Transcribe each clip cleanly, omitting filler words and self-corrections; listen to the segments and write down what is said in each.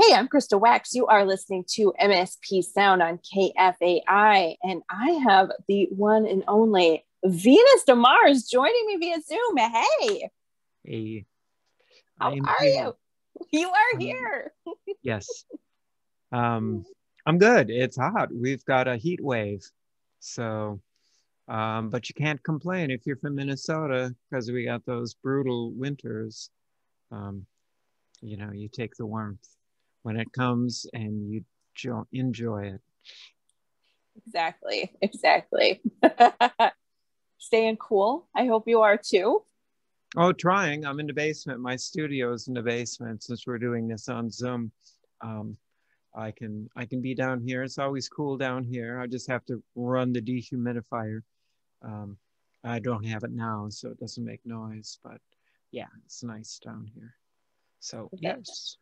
Hey, I'm Krista Wax. You are listening to MSP Sound on KFAI, and I have the one and only Venus DeMars joining me via Zoom. Hey, Hey, I how am are here. you? You are Um, here. yes, I'm good. It's hot. We've got a heat wave. So, but you can't complain if you're from Minnesota because we got those brutal winters. Um, you take the warmth when it comes and you enjoy it. Exactly. Staying cool. I hope you are too. Oh, trying. I'm in the basement. My studio is in the basement since we're doing this on Zoom. Um, I can be down here. It's always cool down here. I just have to run the dehumidifier. Um, I don't have it now, so it doesn't make noise, but yeah, it's nice down here. So That, yes.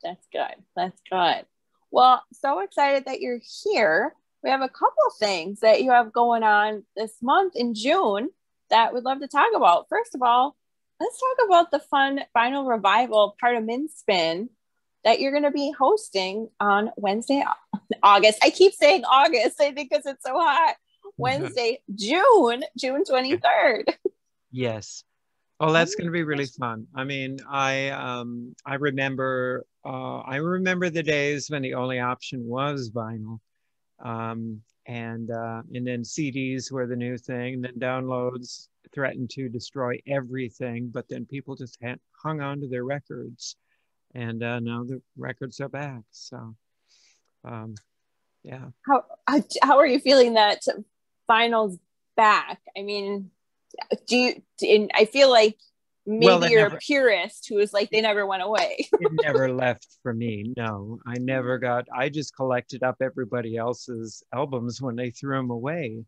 that's good. That's good. Well, so excited that you're here. We have a couple of things that you have going on this month in June that we'd love to talk about. First of all, let's talk about the fun vinyl revival part of Minspin that you're going to be hosting on Wednesday, August. I keep saying August, I think, because it's so hot. Wednesday, June Yeah. 23rd. Yes. Oh, that's going to be really fun. I mean, I remember the days when the only option was vinyl. And then CDs were the new thing, and then downloads threatened to destroy everything, but then people just hung on to their records, and now the records are back. So, um, yeah. How are you feeling that finals back? I mean, do you? And I feel like Well, maybe you're a purist who is like they never went away. it never left for me. No, I just collected up everybody else's albums when they threw them away.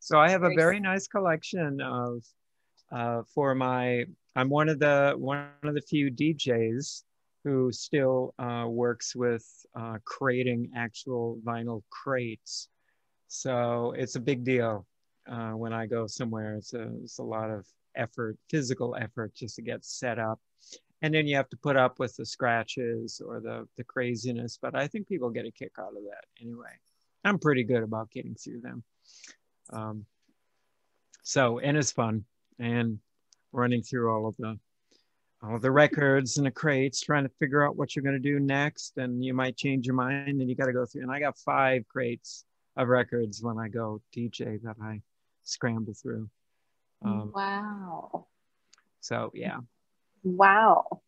So I have a Very very nice collection of I'm one of the few DJs who still works with creating actual vinyl crates. So it's a big deal when I go somewhere. It's a lot of effort, physical effort, just to get set up, and then you have to put up with the scratches or the craziness. But I think people get a kick out of that anyway. I'm pretty good about getting through them. Um, and it's fun, and running through all of the records and the crates, trying to figure out what you're going to do next. And you might change your mind, and you got to go through. And I got 5 crates of records when I go DJ that I scramble through. wow. So yeah. Wow.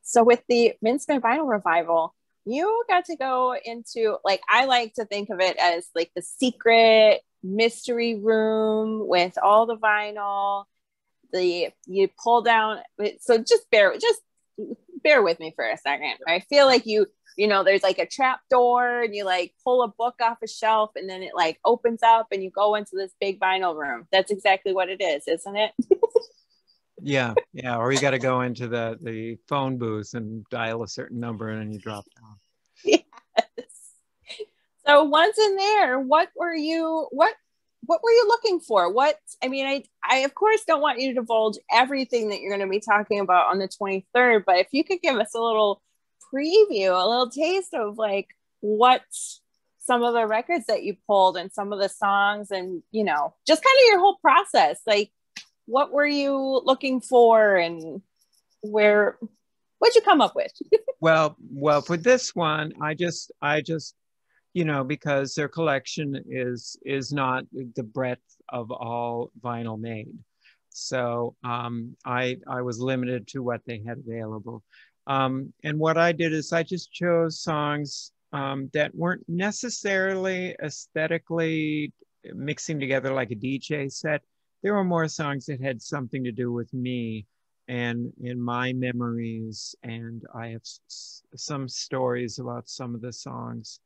So with the Minceman Vinyl Revival, you got to go into, like, I like to think of it as like the secret mystery room with all the vinyl. You pull down, so just bear with me for a second. I feel like there's like a trap door, and you like pull a book off a shelf, and then it like opens up and you go into this big vinyl room. That's exactly what it is, isn't it? Yeah, yeah. Or you got to go into the phone booth and dial a certain number, and then you drop down. Yes. So once in there, what were you looking for? I of course don't want you to divulge everything that you're going to be talking about on the 23rd, but if you could give us a little preview, a little taste of like what some of the records that you pulled and some of the songs, and just kind of your whole process, like what were you looking for, and what'd you come up with? Well, for this one, I just because their collection is not the breadth of all vinyl made. So I was limited to what they had available. And what I did is I just chose songs that weren't necessarily aesthetically mixing together like a DJ set. There were more songs that had something to do with me and in my memories. And I have some stories about some of the songs.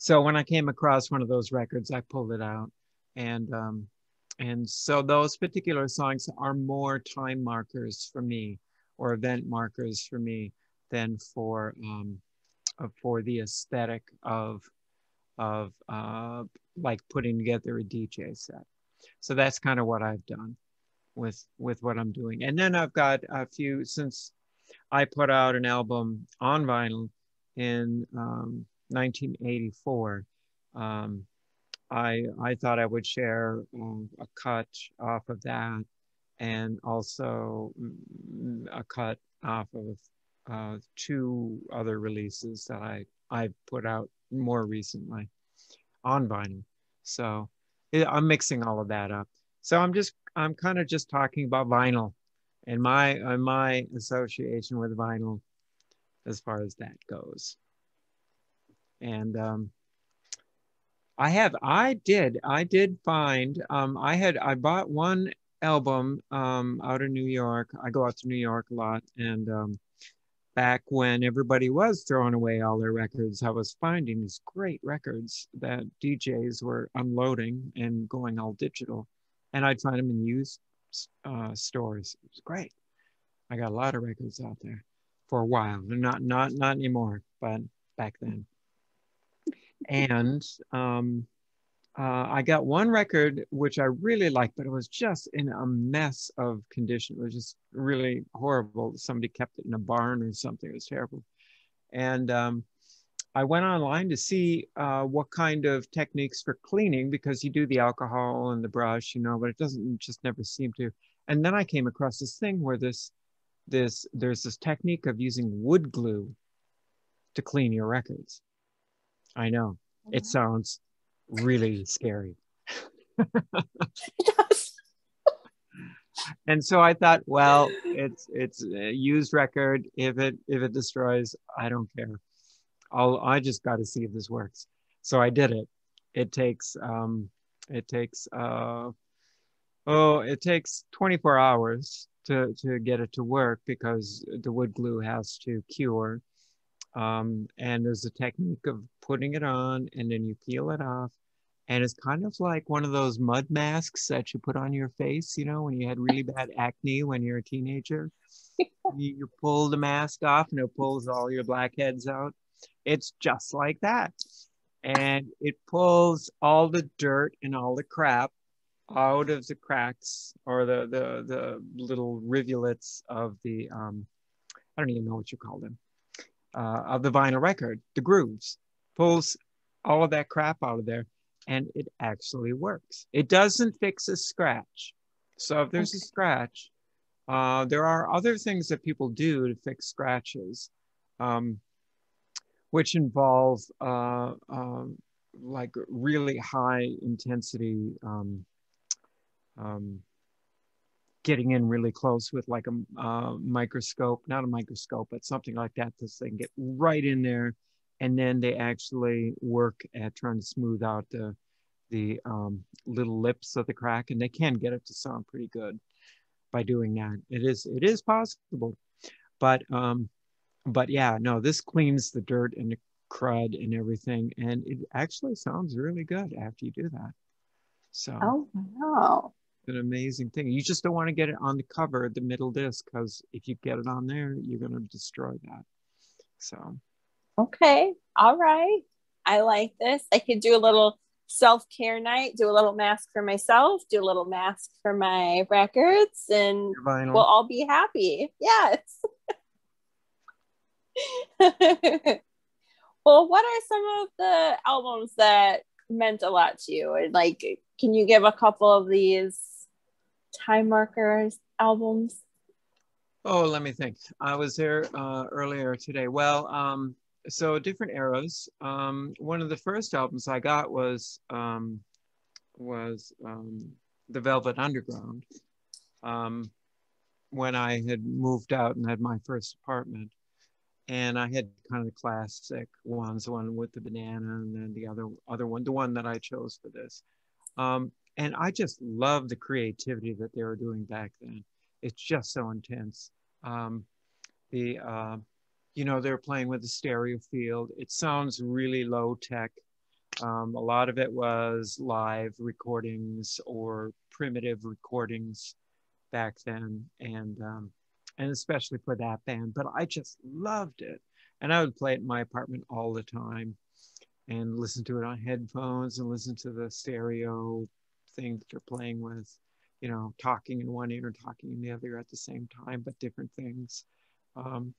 So when I came across one of those records, I pulled it out, and so those particular songs are more time markers for me, or event markers for me, than for the aesthetic of like putting together a DJ set. So that's kind of what I've done with what I'm doing. And then I've got a few, since I put out an album on vinyl in 1984. Um, I thought I would share a cut off of that, and also a cut off of two other releases that I put out more recently on vinyl. So I'm mixing all of that up. So I'm kind of just talking about vinyl and my association with vinyl as far as that goes. And I did find I bought one album out of New York. I go out to New York a lot, and back when everybody was throwing away all their records, I was finding these great records that DJs were unloading and going all digital, and I'd find them in used stores. It was great. I got a lot of records out there for a while. Not anymore, but back then. And I got one record which I really liked, but it was just in a mess of condition. It was just really horrible. Somebody kept it in a barn or something. It was terrible. And I went online to see what kind of techniques for cleaning, because you do the alcohol and the brush, you know, but it doesn't just never seem to. And then I came across this thing where there's this technique of using wood glue to clean your records. I know it sounds really scary. And so I thought, well, it's a used record. If it destroys, I don't care. I just got to see if this works. So I did it. It takes it takes it takes 24 hours to get it to work, because the wood glue has to cure. And there's a technique of putting it on and then you peel it off. And it's kind of like one of those mud masks that you put on your face, you know, when you had really bad acne when you're a teenager. You pull the mask off and it pulls all your blackheads out. It's just like that. And it pulls all the dirt and all the crap out of the cracks, or the little rivulets of the I don't even know what you call them, of the vinyl record, the grooves, pulls all of that crap out of there, and it actually works. It doesn't fix a scratch. So if there's a scratch, there are other things that people do to fix scratches, which involve like really high intensity, getting in really close with like a microscope, not a microscope, but something like that, so they can get right in there. And then they actually work at trying to smooth out the little lips of the crack, and they can get it to sound pretty good by doing that. It is possible, but yeah, no, this cleans the dirt and the crud and everything, and it actually sounds really good after you do that. So oh wow, an amazing thing. You just don't want to get it on the cover, the middle disc, because if you get it on there, you're going to destroy that. So okay, all right, I like this. I could do a little self-care night, do a little mask for myself, do a little mask for my records, and we'll vinyl. all be happy. Yes. Well, what are some of the albums that meant a lot to you? And like, can you give a couple of these time markers albums? Oh, let me think. I was there earlier today. Well, so different eras. One of the first albums I got was the Velvet Underground, when I had moved out and had my first apartment. And I had kind of the classic ones, the one with the banana, and then the other one, the one that I chose for this. And I just love the creativity that they were doing back then. It's just so intense. The You know, they're playing with the stereo field. It sounds really low tech. A lot of it was live recordings or primitive recordings back then, and especially for that band. But I just loved it, and I would play it in my apartment all the time, and listen to it on headphones, and listen to the stereo thing that they're playing with. You know, talking in one ear, talking in the other at the same time, but different things. Um,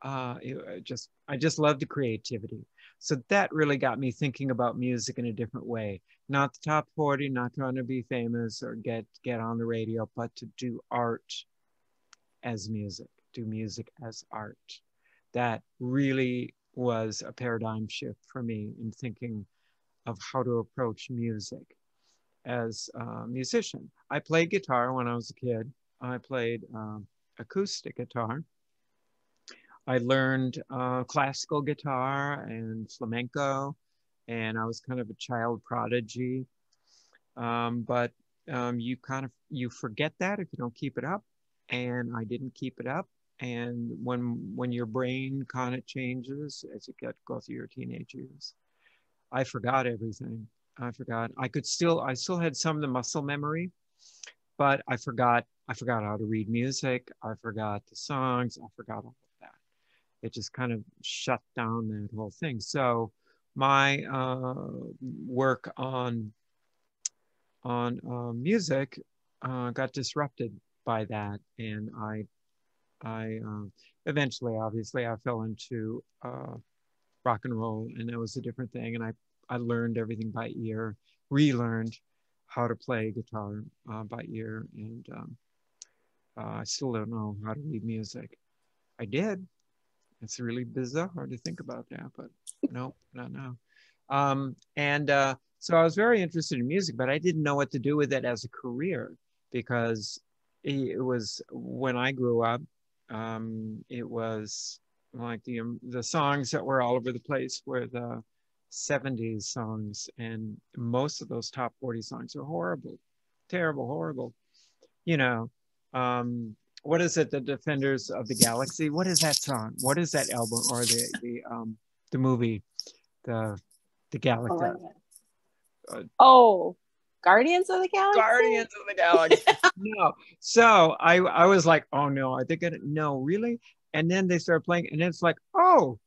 I just love the creativity. So that really got me thinking about music in a different way. Not the top 40, not trying to be famous or get on the radio, but to do art as music, do music as art. That really was a paradigm shift for me in thinking of how to approach music as a musician. I played guitar when I was a kid. I played acoustic guitar. I learned classical guitar and flamenco, and I was kind of a child prodigy. But you kind of you forget that if you don't keep it up, and I didn't keep it up. And when your brain kind of changes as you go through your teenage years, I forgot everything. I forgot. I still had some of the muscle memory, but I forgot how to read music. I forgot the songs. I forgot all of that. It just kind of shut down that whole thing. So my work on music got disrupted by that, and I eventually, obviously, I fell into rock and roll, and it was a different thing. And I learned everything by ear, relearned how to play guitar by ear, and I still don't know how to read music. I did. It's really bizarre to think about that, but nope, not now. So I was very interested in music, but I didn't know what to do with it as a career because it was when I grew up, it was like the songs that were all over the place were the 70s songs, and most of those top 40 songs are horrible, terrible, horrible. You know, what is it? The Defenders of the Galaxy. What is that song? What is that album or the movie? The the Oh my Galaxy. God. Uh, Oh, Guardians of the Galaxy? Guardians of the Galaxy. No. So I was like, oh no, I think no, really? And then they started playing, and it's like, oh,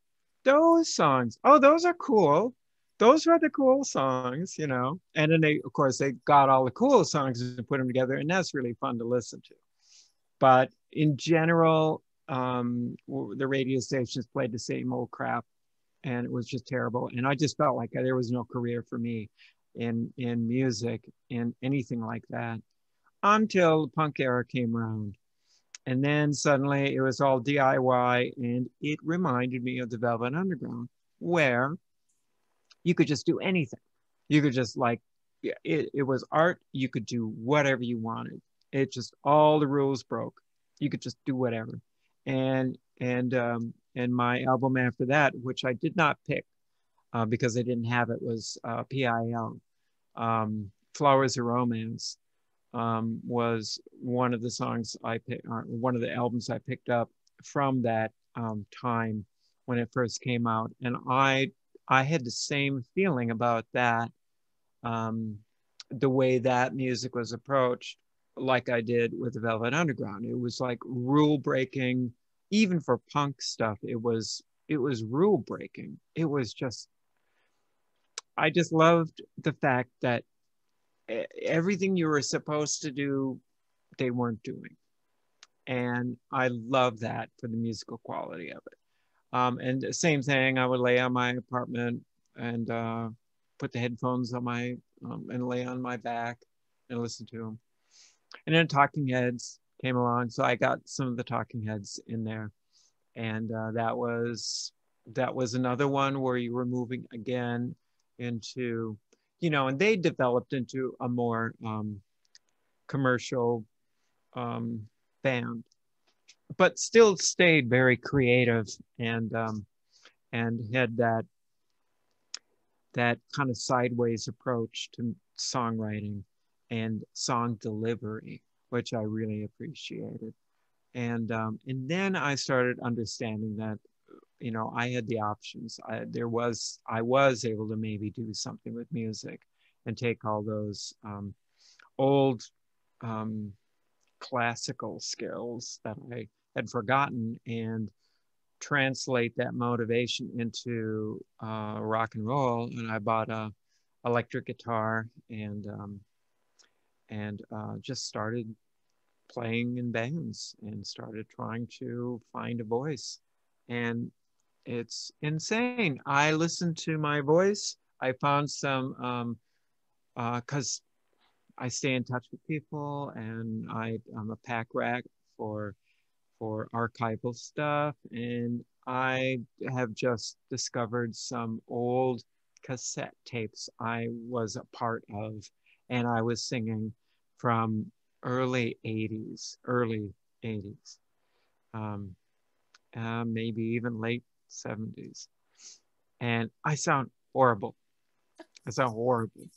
those songs. Oh, those are cool. Those are the cool songs, you know. And then they, of course, they got all the cool songs and put them together, and that's really fun to listen to. But in general, the radio stations played the same old crap, and it was just terrible. And I just felt like there was no career for me in music and anything like that until the punk era came around. And then suddenly it was all DIY, and it reminded me of the Velvet Underground, where you could just do anything. You could just like, it was art. You could do whatever you wanted. It just, all the rules broke. You could just do whatever. And my album after that, which I did not pick because I didn't have it, was PIL, Flowers of Romance, was one of the songs I picked, or one of the albums I picked up from that time when it first came out. And I had the same feeling about that, um, the way that music was approached, like I did with the Velvet Underground. It was like rule breaking, even for punk stuff. It was rule breaking. It was just, I just loved the fact that everything you were supposed to do, they weren't doing. And I love that for the musical quality of it. And the same thing, I would lay on my apartment and put the headphones on and lay on my back and listen to them. And then Talking Heads came along, so I got some of the Talking Heads in there, and that was another one where you were moving again into, and they developed into a more commercial um, band, but still stayed very creative and had that kind of sideways approach to songwriting and song delivery, which I really appreciated. And then I started understanding that I had the options. I was able to maybe do something with music and take all those old um, classical skills that I had forgotten and translate that motivation into rock and roll. And I bought a electric guitar and just started playing in bands and started trying to find a voice. And it's insane. I listened to my voice. I found some, because I stay in touch with people, and I'm a pack rat for archival stuff, and I have just discovered some old cassette tapes I was a part of, and I was singing from early 80s, um, maybe even late 70s, and I sound horrible. I sound horrible.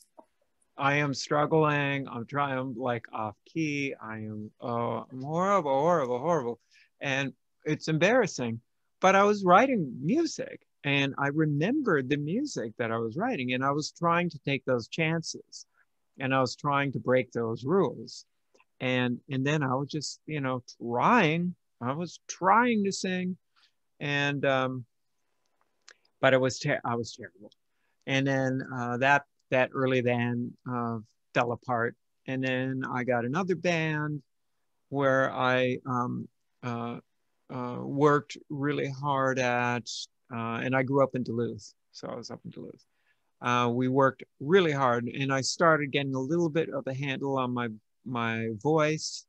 I am struggling. I'm trying. I'm like off key. I'm horrible, horrible, horrible, and it's embarrassing. But I was writing music, and I remembered the music that I was writing, and I was trying to take those chances, and I was trying to break those rules, and then I was just, trying. I was trying to sing, and but I was terrible. And then that early band fell apart, and then I got another band where I uh, worked really hard at, and I grew up in Duluth, so I was up in Duluth. We worked really hard, and I started getting a little bit of a handle on my voice,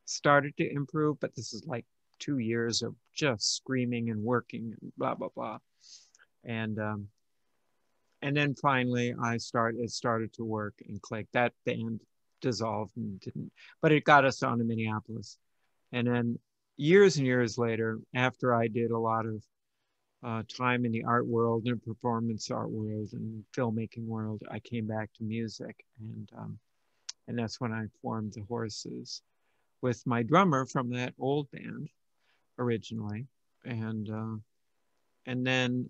started to improve, but this is like 2 years of just screaming and working and blah blah blah, and and then finally it started to work and click. That band dissolved and didn't, but it got us on to Minneapolis. And then years and years later, after I did a lot of time in the art world and performance art world and filmmaking world, I came back to music, and that's when I formed the Horses with my drummer from that old band originally, and then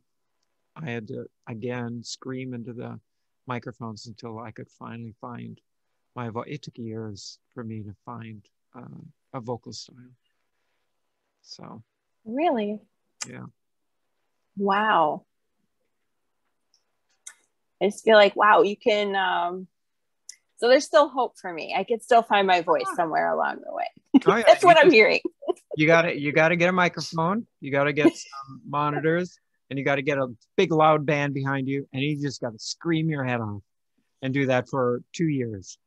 I had to again scream into the microphones until I could finally find my voice. It took years for me to find a vocal style. So Really? yeah. Wow. I just feel like, wow, you can, so there's still hope for me. I could still find my voice somewhere along the way. Oh, yeah. That's what I'm hearing. You gotta get a microphone. You gotta get some monitors, and you gotta get a big loud band behind you, and you just gotta scream your head off, and do that for 2 years.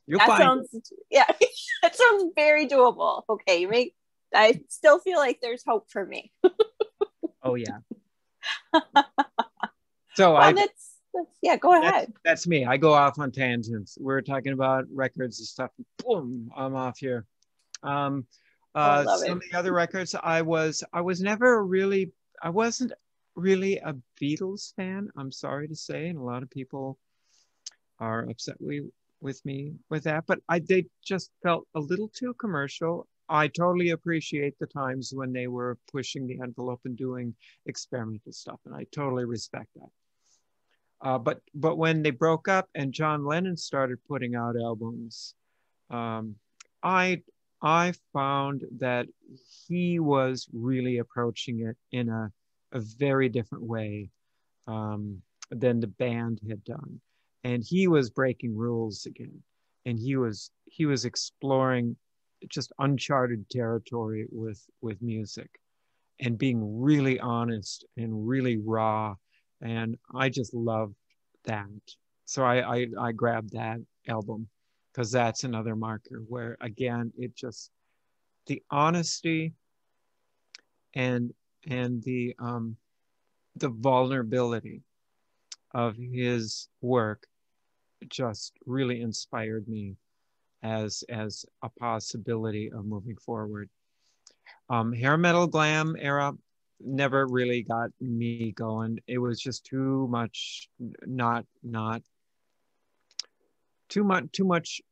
You'll That find sounds, yeah, that sounds very doable. Okay, I still feel like there's hope for me. Oh yeah. So well, yeah, go ahead. That's me. I go off on tangents. We're talking about records and stuff. Boom, I'm off here. I love Some it. of the other records, I wasn't really a Beatles fan. I'm sorry to say, and a lot of people are upset with me with that, but they just felt a little too commercial. I totally appreciate the times when they were pushing the envelope and doing experimental stuff, and I totally respect that. But when they broke up and John Lennon started putting out albums, um, I I found that he was really approaching it in a very different way than the band had done, and he was breaking rules again, and he was exploring just uncharted territory with music, and being really honest and really raw, and I just loved that. So I grabbed that album because that's another marker where again it just the honesty and and the vulnerability of his work just really inspired me as a possibility of moving forward. Hair metal glam era never really got me going. It was just too much, not too much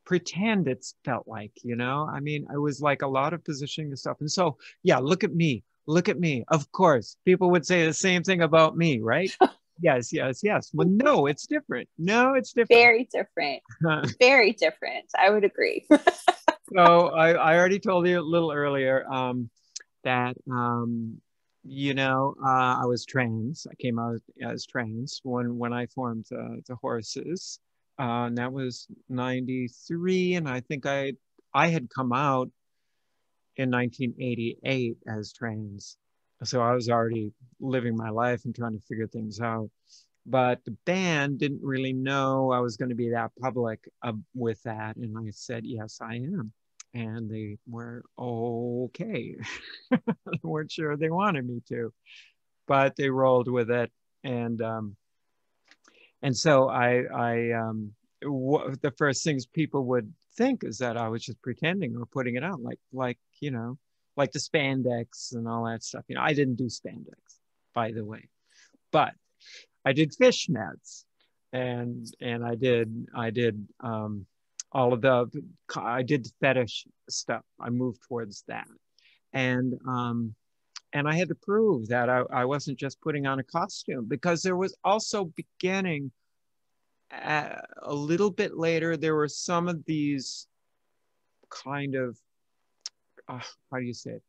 pretend. It's felt like, I mean, I was like a lot of positioning and stuff. And so, yeah, look at me. Look at me. Of course, people would say the same thing about me, right? Yes, yes, yes. Well, no, it's different. No, it's different. Very different. Very different. I would agree. So I already told you a little earlier that I was trans. I came out as trans when I formed the Horses, And that was 93. And I think I had come out in 1988 as trans. So I was already living my life and trying to figure things out. But the band didn't really know I was going to be that public with that. And I said, yes, I am. And they were okay. They weren't sure they wanted me to, but they rolled with it. And so the first things people would think is that I was just pretending or putting it out, like like the spandex and all that stuff. I didn't do spandex, by the way, but I did fishnets, and I did all of I did fetish stuff. I moved towards that, and I had to prove that I wasn't just putting on a costume, because there was also beginning a little bit later, there were some of these kind of, how do you say it,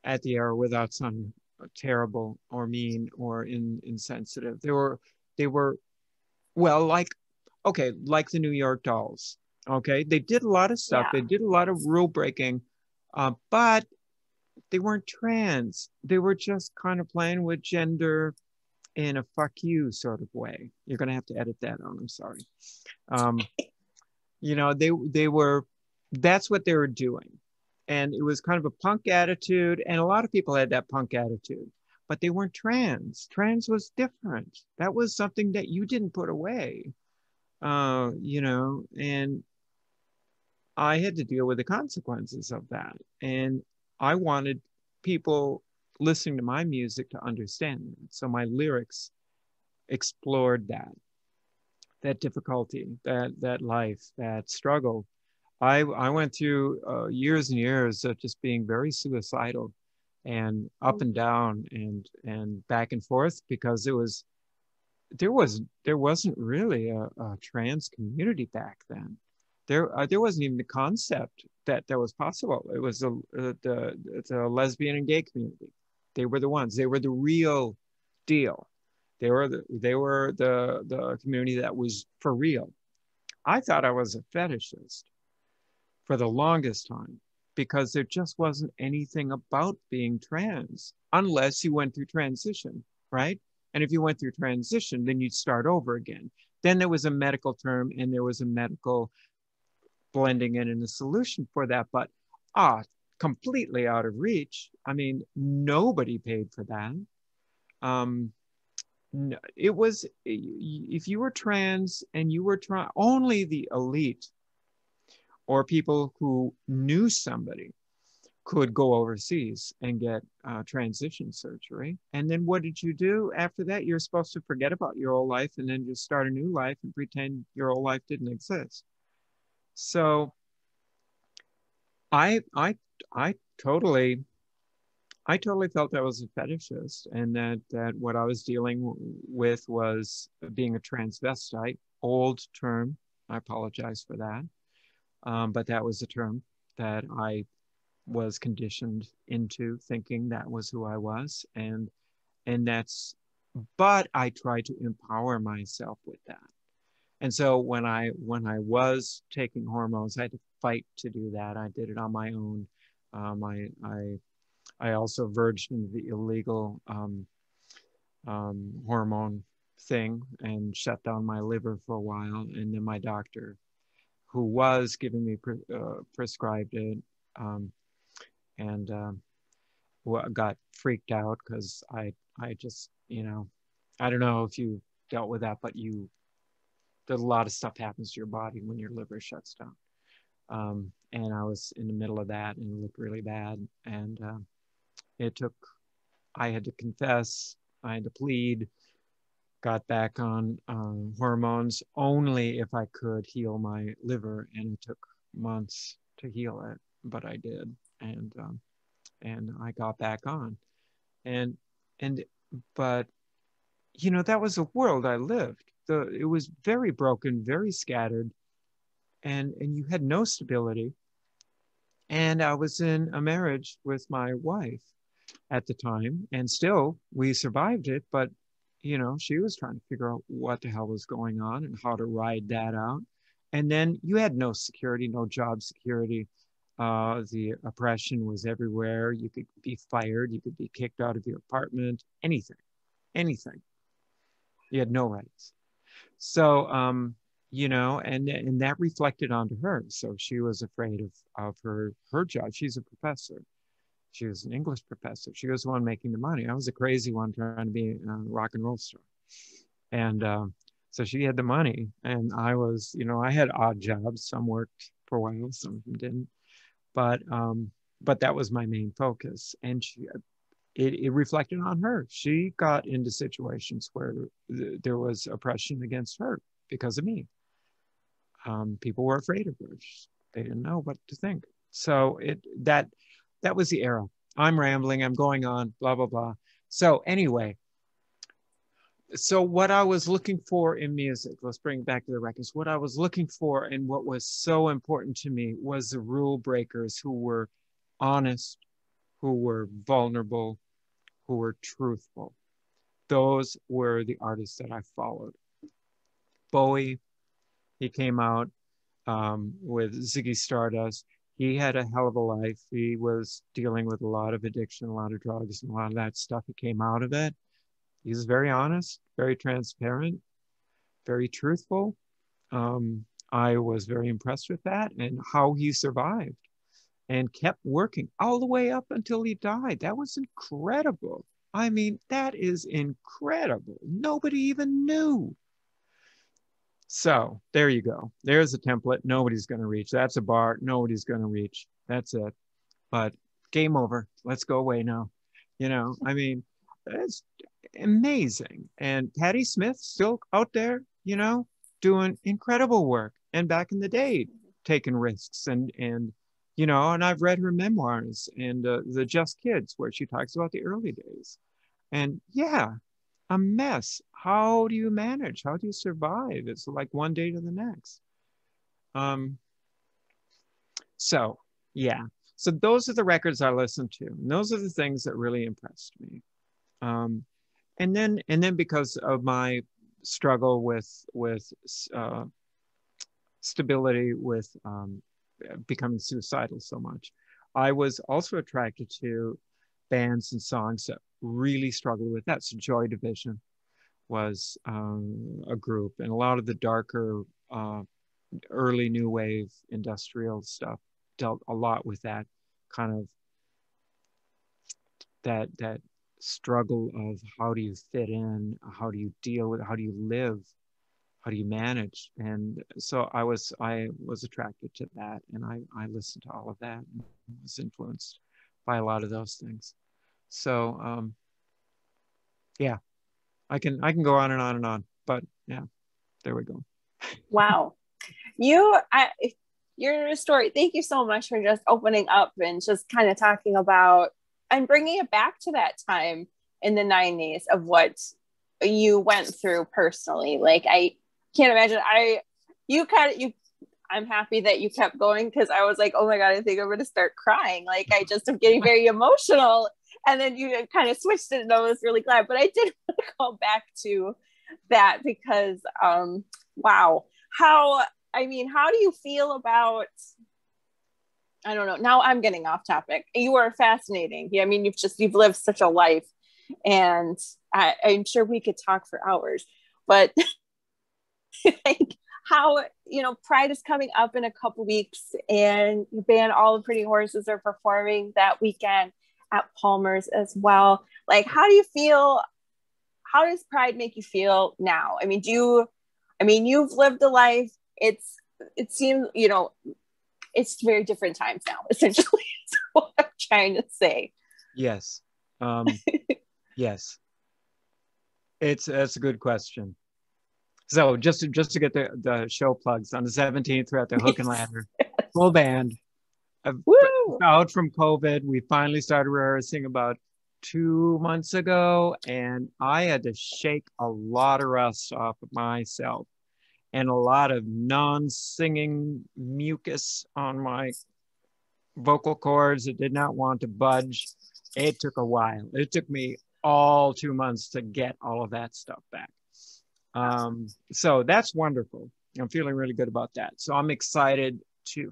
at the era without sounding terrible or mean or insensitive. They were, well, like the New York Dolls. Okay, they did a lot of stuff. Yeah. They did a lot of rule breaking, but they weren't trans. They were just kind of playing with gender in a fuck you sort of way. You're gonna have to edit that out. I'm sorry. They were, that's what they were doing, and it was kind of a punk attitude, and a lot of people had that punk attitude, but they weren't trans. Trans was different. That was something that you didn't put away, and I had to deal with the consequences of that, and I wanted people listening to my music to understand that. So my lyrics explored that difficulty, that life, that struggle. I went through years and years of just being very suicidal, and up and down, and back and forth, because there wasn't really a trans community back then. There wasn't even the concept that was possible. It was the lesbian and gay community. They were the ones. They were the real deal. They were the community that was for real. I thought I was a fetishist for the longest time, because there just wasn't anything about being trans unless you went through transition, right? And if you went through transition, then you'd start over again. Then there was a medical term, and there was a medical blending in and a solution for that, but completely out of reach. I mean, nobody paid for that. It was, if you were trans and you were only the elite or people who knew somebody could go overseas and get transition surgery. And then what did you do after that? You're supposed to forget about your old life and then just start a new life and pretend your old life didn't exist. So I totally felt I was a fetishist, and that what I was dealing with was being a transvestite. Old term. I apologize for that. But that was a term that I was conditioned into thinking that was who I was. And but I tried to empower myself with that. And so when I was taking hormones, I had to fight to do that. I did it on my own. I also verged into the illegal hormone thing and shut down my liver for a while. And then my doctor, who was giving me prescribed it, and got freaked out, because I just, I don't know if you dealt with that, but there's a lot of stuff happens to your body when your liver shuts down. And I was in the middle of that, and it looked really bad. And I had to confess, I had to plead, got back on hormones only if I could heal my liver. And it took months to heal it, but I did. And I got back on. But that was a world I lived. It was very broken, very scattered, and you had no stability. And I was in a marriage with my wife at the time, and still we survived it, but you know, she was trying to figure out what the hell was going on and how to ride that out. And then you had no security, no job security. The oppression was everywhere. You could be fired. You could be kicked out of your apartment, anything, anything. You had no rights. So, you know, and that reflected onto her. So she was afraid of her job. She's a professor. She was an English professor. She was the one making the money. I was a crazy one trying to be a rock and roll star. And so she had the money, and I was, you know, I had odd jobs. Some worked for a while, some of them didn't. But that was my main focus, and it reflected on her. She got into situations where there was oppression against her because of me. People were afraid of her. They didn't know what to think. So that was the era. I'm rambling. I'm going on. Blah blah blah. So anyway, so what I was looking for in music, let's bring it back to the records. What I was looking for and what was so important to me was the rule breakers who were honest, who were vulnerable, who were truthful. Those were the artists that I followed. Bowie, he came out with Ziggy Stardust. He had a hell of a life. He was dealing with a lot of addiction, a lot of drugs, and a lot of that stuff. He came out of it. He was very honest, very transparent, very truthful. I was very impressed with that and how he survived and kept working all the way up until he died. That was incredible. I mean, that is incredible. Nobody even knew. So there you go. There's a template nobody's going to reach. That's a bar nobody's going to reach. That's it. But game over. Let's go away now. You know, I mean, it's amazing. And Patti Smith still out there, you know, doing incredible work. And back in the day, taking risks and you know, and I've read her memoirs and the Just Kids, where she talks about the early days. And yeah, a mess. How do you manage? How do you survive? It's like one day to the next. So yeah. So those are the records I listened to. And those are the things that really impressed me. And then because of my struggle with stability, with becoming suicidal so much, I was also attracted to bands and songs that really struggled with that. So Joy Division was a group, and a lot of the darker early new wave industrial stuff dealt a lot with that kind of that struggle of how do you fit in, how do you deal with, how do you live, how do you manage. And so I was attracted to that, and I listened to all of that and was influenced by a lot of those things. So yeah, I can go on and on and on, but yeah, there we go. Wow. Your story, thank you so much for just opening up and just kind of talking about and bringing it back to that time in the 90s of what you went through personally. Like, I can't imagine. I'm happy that you kept going, because I was like, oh my God, I think I'm going to start crying. Like, I just am getting very emotional. And then you kind of switched it, and I was really glad. But I did want to go back to that because, wow, how do you feel about, I don't know, now I'm getting off topic. You are fascinating. Yeah, I mean, you've lived such a life, and I'm sure we could talk for hours, but like, how, you know, Pride is coming up in a couple weeks, and your band All the Pretty Horses are performing that weekend at Palmer's as well. Like, how do you feel? How does Pride make you feel now? I mean, you've lived a life. It seems, you know, it's very different times now, essentially. Is what I'm trying to say. Yes. Yes. That's a good question. So just to get the show plugs, on the 17th, we're at the Hook and Ladder, full band. Out from COVID, we finally started rehearsing about 2 months ago, and I had to shake a lot of rust off of myself and a lot of non-singing mucus on my vocal cords that did not want to budge. It took a while. It took me all 2 months to get all of that stuff back. So that's wonderful. I'm feeling really good about that. So I'm excited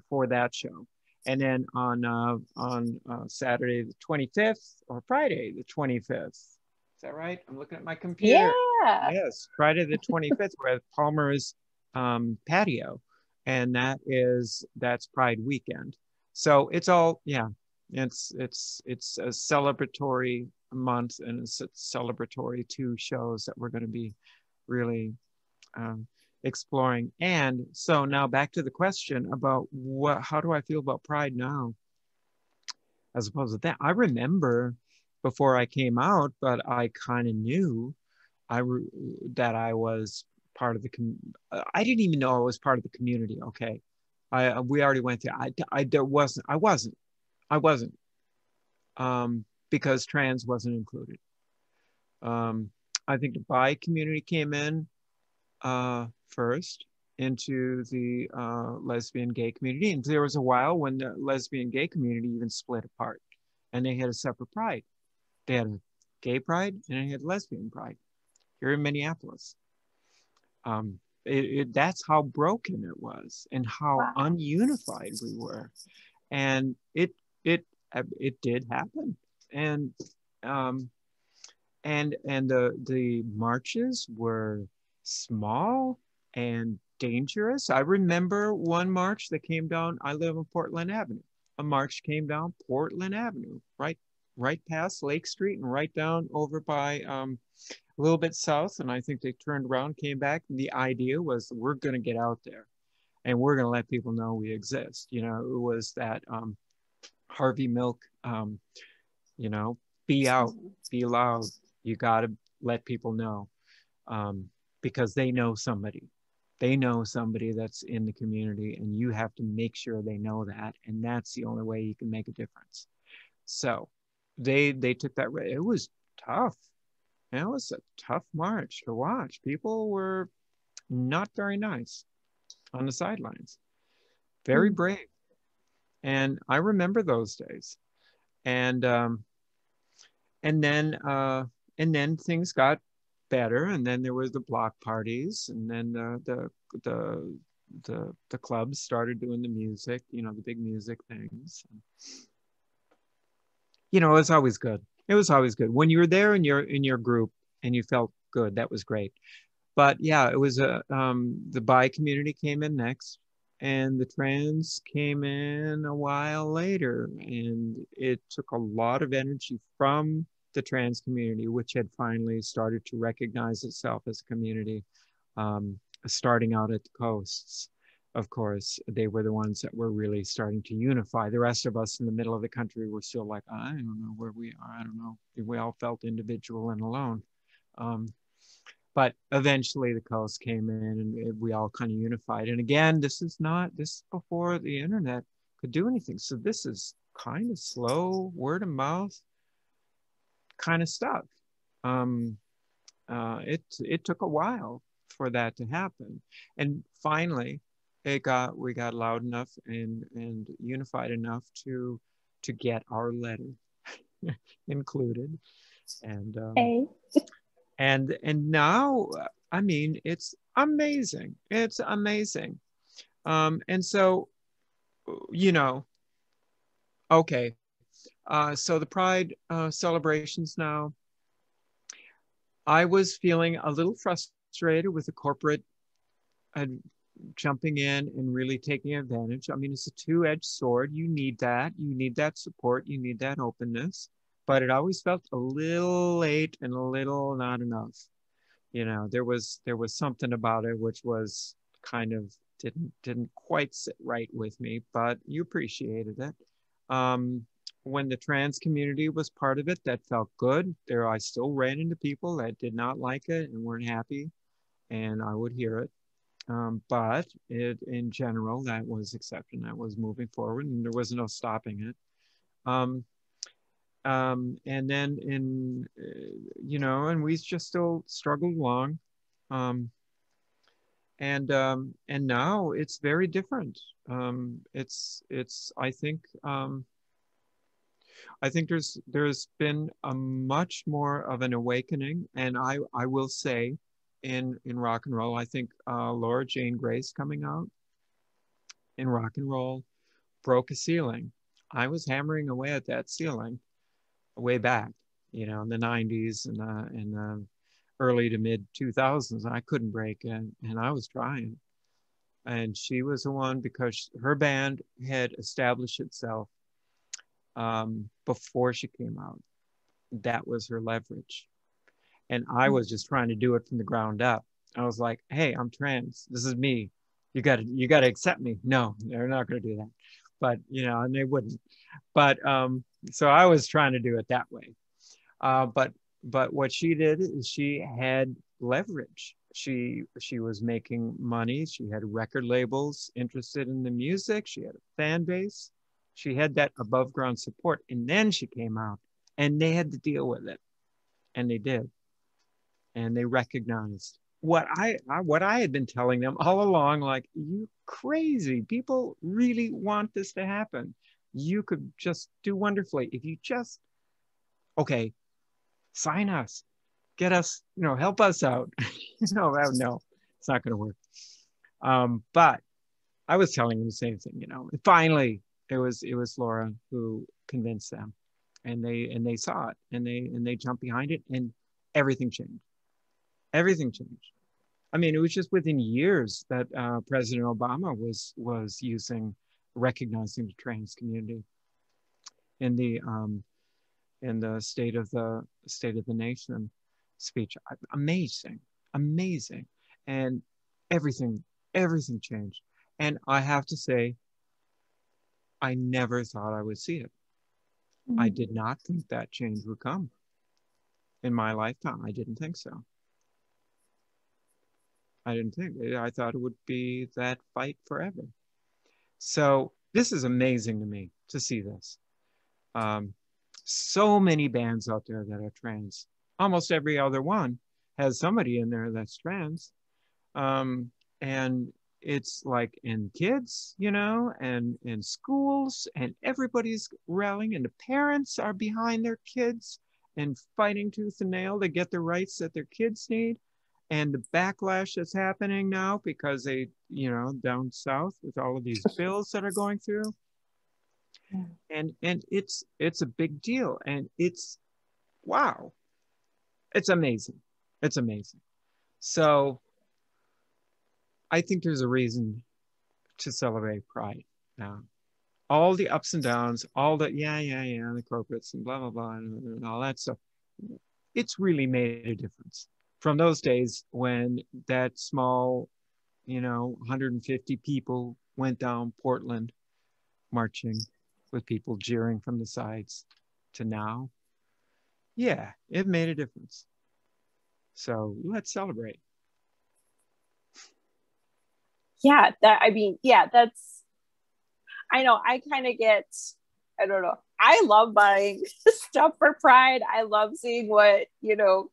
for that show. And then on Saturday the 25th or Friday the 25th. Is that right? I'm looking at my computer. Yeah. Yes, Friday the 25th, we're at Palmer's patio, and that's Pride weekend. So it's all, yeah, it's a celebratory month, and it's a celebratory 2 shows that we're going to be really exploring. And so now back to the question about how do I feel about Pride now, as opposed to that. I remember before I came out, but I kind of knew that I was part of the. I didn't even know I was part of the community. Okay, we already went there. I wasn't because trans wasn't included. I think the bi community came in first into the lesbian gay community, and there was a while when the lesbian gay community even split apart, and they had a separate pride. They had a gay pride and they had lesbian pride here in Minneapolis. That's how broken it was and how Wow. ununified we were, and it did happen, and the marches were small and dangerous. I remember one march that came down. I live on Portland Avenue. A march came down Portland Avenue, right past Lake Street and right down over by a little bit south. And I think they turned around, came back. And the idea was we're going to get out there and we're going to let people know we exist. You know, it was that Harvey Milk, you know, be out, be loud. You got to let people know because they know somebody. They know somebody that's in the community, and you have to make sure they know that. And that's the only way you can make a difference. So they took that. It was tough. It was a tough march to watch. People were not very nice on the sidelines. Very brave. And I remember those days. And and then and then things got better, and then there was the block parties, and then the clubs started doing the music, you know, the big music things. You know, it was always good. It was always good when you were there in your group and you felt good. That was great. But yeah, it was the bi community came in next, and the trans came in a while later, and it took a lot of energy from the trans community, which had finally started to recognize itself as a community, starting out at the coasts. Of course, they were the ones that were really starting to unify. The rest of us in the middle of the country were still like, I don't know where we are. I don't know. We all felt individual and alone. But eventually the coast came in and we all kind of unified. And again, this is before the internet could do anything. So this is kind of slow word of mouth kind of stuff. It took a while for that to happen. And finally we got loud enough and unified enough to get our letter included. And and now, I mean, it's amazing. It's amazing. And so, you know, okay. So the Pride celebrations now, I was feeling a little frustrated with the corporate jumping in and really taking advantage. I mean, it's a two-edged sword. You need that. You need that support. You need that openness. But it always felt a little late and a little not enough. You know, there was something about it which was kind of didn't quite sit right with me, but you appreciated it. When the trans community was part of it, that felt good. There, I still ran into people that did not like it and weren't happy, and I would hear it. But in general, that was accepted. That was moving forward, and there was no stopping it. And then you know, and we just still struggled along. And now it's very different. It's I think I think there's been a much more of an awakening, and I will say, in rock and roll, I think Laura Jane Grace coming out in rock and roll broke a ceiling. I was hammering away at that ceiling way back, you know, in the 90s and in the early to mid 2000s. I couldn't break it, and I was trying. And she was the one, because her band had established itself before she came out. That was her leverage. And I was just trying to do it from the ground up. I was like, hey, I'm trans. This is me. You gotta accept me. No, they're not gonna do that. But you know, and they wouldn't. But so I was trying to do it that way. But what she did is she had leverage. She was making money. She had record labels interested in the music. She had a fan base. She had that above ground support. And then she came out and they had to deal with it. And they did. And they recognized what I had been telling them all along, like, you crazy. People really want this to happen. You could just do wonderfully if you just, okay, sign us, get us, you know, help us out. No, it's not going to work. But I was telling them the same thing, you know. And finally, it was Laura who convinced them, and they saw it, and they jumped behind it, and everything changed. Everything changed. I mean, it was just within years that President Obama was recognizing the trans community in the State of the Nation speech. Amazing, amazing, and everything changed. And I have to say, I never thought I would see it. Mm-hmm. I did not think that change would come in my lifetime. I didn't think so. I thought it would be that fight forever. So this is amazing to me to see this. So many bands out there that are trans. Almost every other one has somebody in there that's trans. And it's like in kids, you know, and in schools, and everybody's rallying, and the parents are behind their kids and fighting tooth and nail to get the rights that their kids need. And the backlash that's happening now because they, you know, down south with all of these bills that are going through. And it's a big deal. And it's, wow, it's amazing. It's amazing. So I think there's a reason to celebrate Pride now. All the ups and downs, all the, the corporates and blah, blah, blah, and all that stuff. It's really made a difference. From those days when that small, you know, 150 people went down Portland marching with people jeering from the sides to now, yeah, it made a difference. So let's celebrate. Yeah, that's, I know, I kind of get, I don't know, I love buying stuff for Pride. I love seeing what, you know,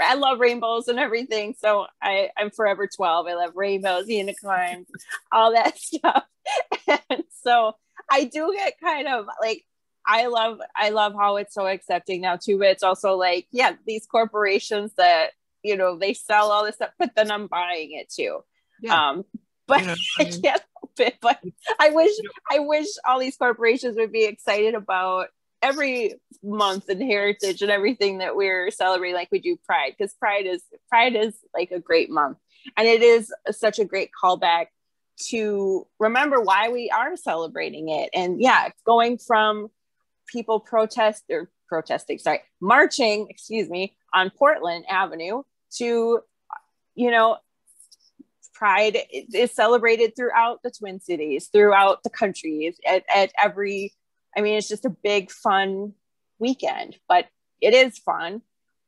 I love rainbows and everything. So I'm forever 12. I love rainbows, unicorns, all that stuff. And so I do get kind of like, I love how it's so accepting now too. But it's also like, yeah, these corporations that, you know, they sell all this stuff, but then I'm buying it too. Yeah. But you know, I can't help it. But I wish all these corporations would be excited about every month and heritage and everything that we're celebrating, like we do Pride, because Pride is like a great month, and it is such a great callback to remember why we are celebrating it. And yeah, going from people marching, on Portland Avenue to, you know, Pride is celebrated throughout the Twin Cities, throughout the country, at every, I mean, it's just a big fun weekend, but it is fun,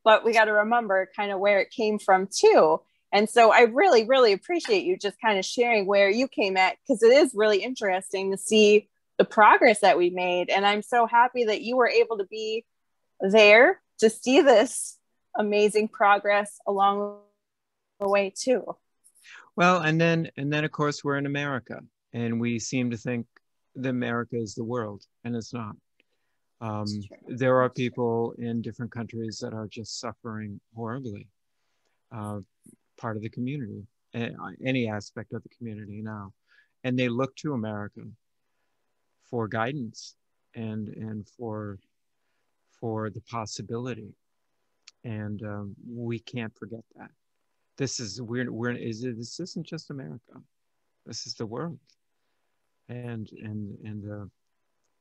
but we got to remember kind of where it came from too. And so I really, really appreciate you just kind of sharing where you came at, because it is really interesting to see the progress that we made. And I'm so happy that you were able to be there to see this amazing progress along the way too. Well, and then of course we're in America, and we seem to think that America is the world, and it's not. There are people in different countries that are just suffering horribly, part of the community, any aspect of the community now. And they look to America for guidance and for the possibility. And we can't forget that. This isn't just America. This is the world. And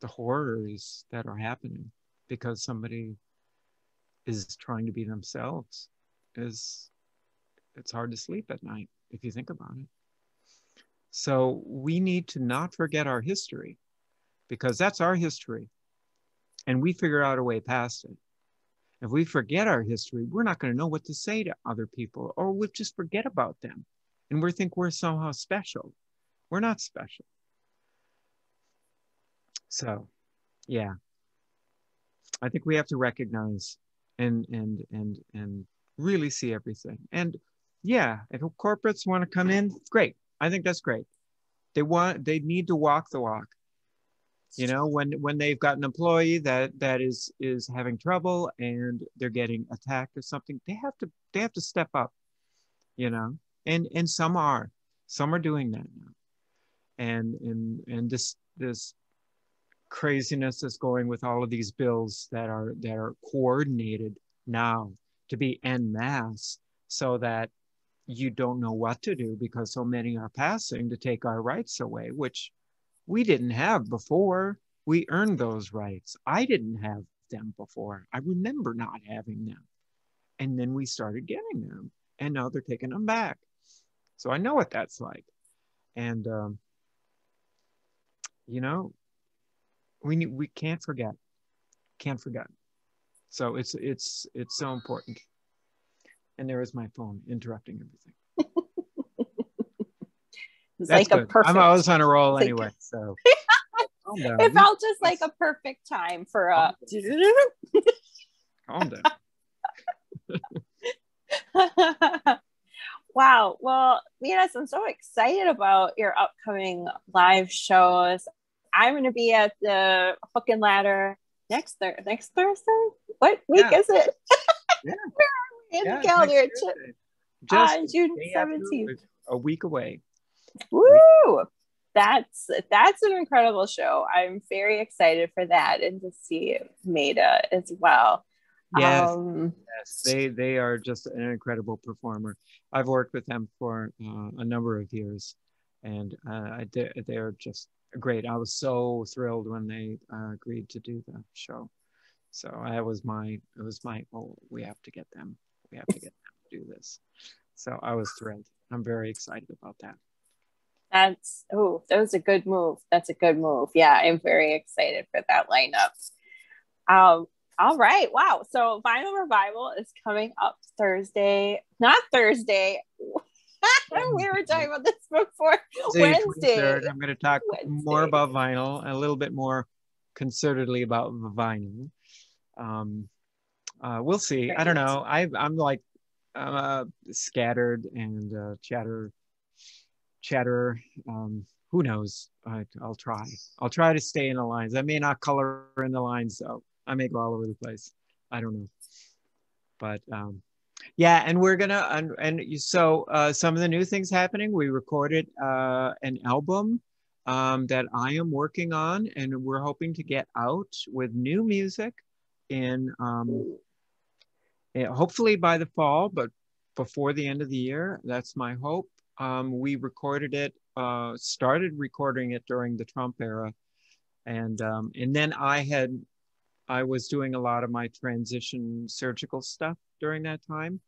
the horrors that are happening because somebody is trying to be themselves it's hard to sleep at night if you think about it. So we need to not forget our history because that's our history and we figure out a way past it. If we forget our history, we're not going to know what to say to other people, or we'll just forget about them and we think we're somehow special. We're not special. So yeah, I think we have to recognize and really see everything. And yeah, if corporates want to come in, great. I think that's great. They need to walk the walk. You know, when they've got an employee that is having trouble and they're getting attacked or something, they have to step up, you know. And some are doing that now. And this craziness that's going with all of these bills that are coordinated now to be en masse so that you don't know what to do because so many are passing to take our rights away, which we didn't have before. We earned those rights. I didn't have them before. I remember not having them. And then we started getting them and now they're taking them back. So I know what that's like. And, you know, we can't forget. So it's so important. And there is my phone interrupting everything. It's that's like good. I was on a roll like, anyway. So it felt just like a perfect time for a. Calm down. Wow. Well, yes, I'm so excited about your upcoming live shows. I'm going to be at the Hook and Ladder next Thursday. What week is it? Yeah. In the calendar. Just June 17th. A week away. Woo! That's an incredible show. I'm very excited for that and to see Maida as well. Yes, they are just an incredible performer. I've worked with them for a number of years, and they're just great. I was so thrilled when they agreed to do the show. So it was my oh, we have to get them to do this. So I was thrilled. I'm very excited about that. That was a good move. That's a good move. Yeah, I'm very excited for that lineup. All right. Wow. So Vinyl Revival is coming up Thursday. Not Thursday. We were talking about this before. Wednesday. I'm going to talk more about vinyl, a little bit more concertedly about vinyl. We'll see. Great. I don't know. I'm like scattered and chatter. Who knows? I'll try to stay in the lines. I may not color in the lines though. I may go all over the place. I don't know. But yeah, and we're gonna so some of the new things happening. We recorded an album that I am working on, and we're hoping to get out with new music in hopefully by the fall, but before the end of the year. That's my hope. We recorded it, started recording it during the Trump era, and then I was doing a lot of my transition surgical stuff during that time.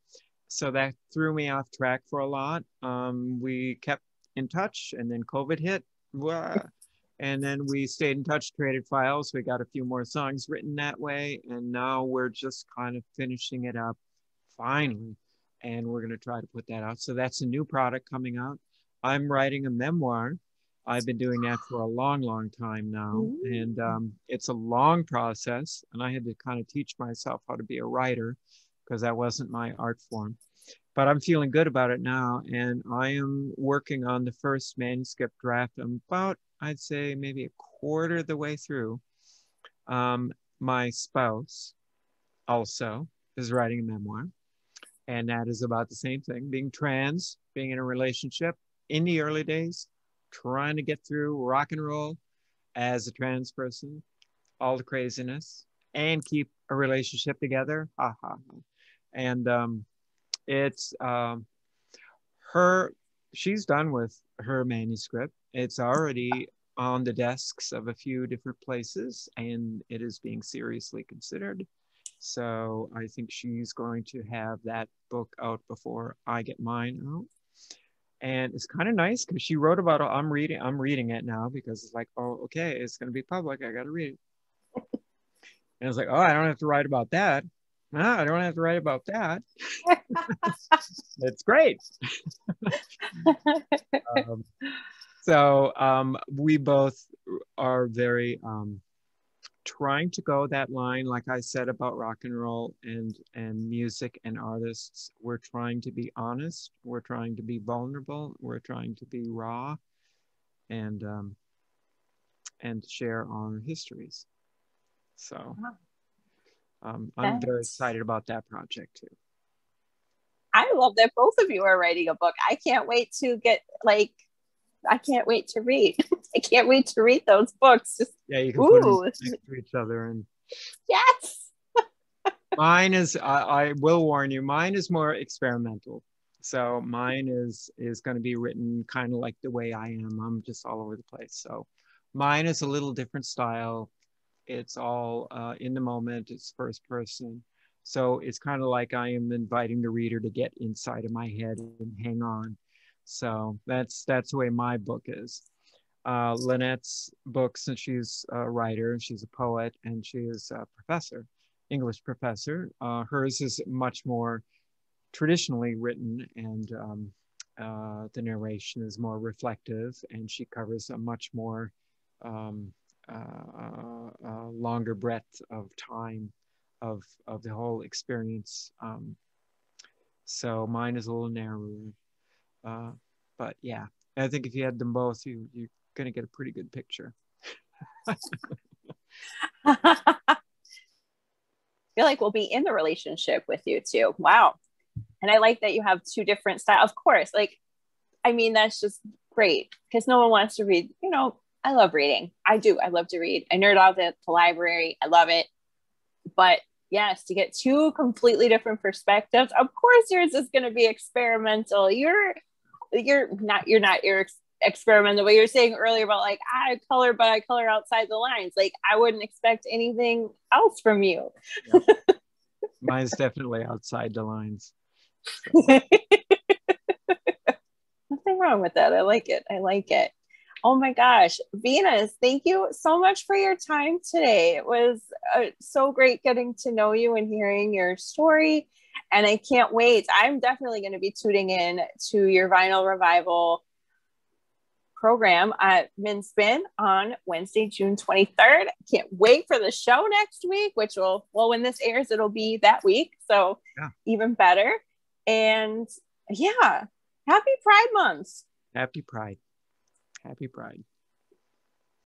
So that threw me off track for a lot. We kept in touch and then COVID hit. And then we stayed in touch, traded files. We got a few more songs written that way. And now we're just kind of finishing it up finally. And we're going to try to put that out. So that's a new product coming out. I'm writing a memoir. I've been doing that for a long, long time now. And it's a long process. And I had to kind of teach myself how to be a writer because that wasn't my art form. But I'm feeling good about it now. And I am working on the first manuscript draft. I'm about, I'd say, maybe a quarter of the way through. my spouse also is writing a memoir, and that is about the same thing, being trans, being in a relationship in the early days, trying to get through rock and roll as a trans person, all the craziness, and keep a relationship together. Ha ha. Ha. And it's her, she's done with her manuscript. It's already on the desks of a few different places, and it is being seriously considered. So I think she's going to have that book out before I get mine out. And it's kind of nice because she wrote about it. I'm reading it now because it's like, oh, okay, it's going to be public. I got to read it. And it's like, oh, I don't have to write about that. No, I don't have to write about that. It's great. We both are very trying to go that line, like I said about rock and roll and music and artists. We're trying to be honest. We're trying to be vulnerable. We're trying to be raw, and share our histories. So I'm very excited about that project too. I love that both of you are writing a book. I can't wait to I can't wait to read. I can't wait to read those books. Just, yeah, you can put them next to each other. And yes. Mine is, I will warn you, mine is more experimental. So mine is going to be written kind of like the way I am. I'm just all over the place. So mine is a little different style. It's all in the moment. It's first person. So it's kind of like I am inviting the reader to get inside of my head and hang on. So that's the way my book is. Lynette's book, since she's a writer, she's a poet, and she is a professor, English professor. Hers is much more traditionally written, and the narration is more reflective, and she covers a much more longer breadth of time of the whole experience. So mine is a little narrower. But yeah, I think if you had them both, you're going to get a pretty good picture. I feel like we'll be in the relationship with you too. Wow. And I like that you have two different styles. Of course, I mean, that's just great because no one wants to read. I love reading. I do. I love to read. I nerd out at the library. I love it. But yes, to get two completely different perspectives, of course yours is going to be experimental. You're not experimental, but you're saying earlier about I color, but I color outside the lines. I wouldn't expect anything else from you. Yep. Mine's definitely outside the lines. So. Nothing wrong with that. I like it. Oh my gosh, Venus, thank you so much for your time today. It was so great getting to know you and hearing your story. And I can't wait. I'm definitely going to be tuning in to your Vinyl Revival program at Minspin on Wednesday, June 23rd. Can't wait for the show next week, which when this airs, it'll be that week. So yeah. Even better. And yeah, happy Pride Month. Happy Pride. Happy Pride.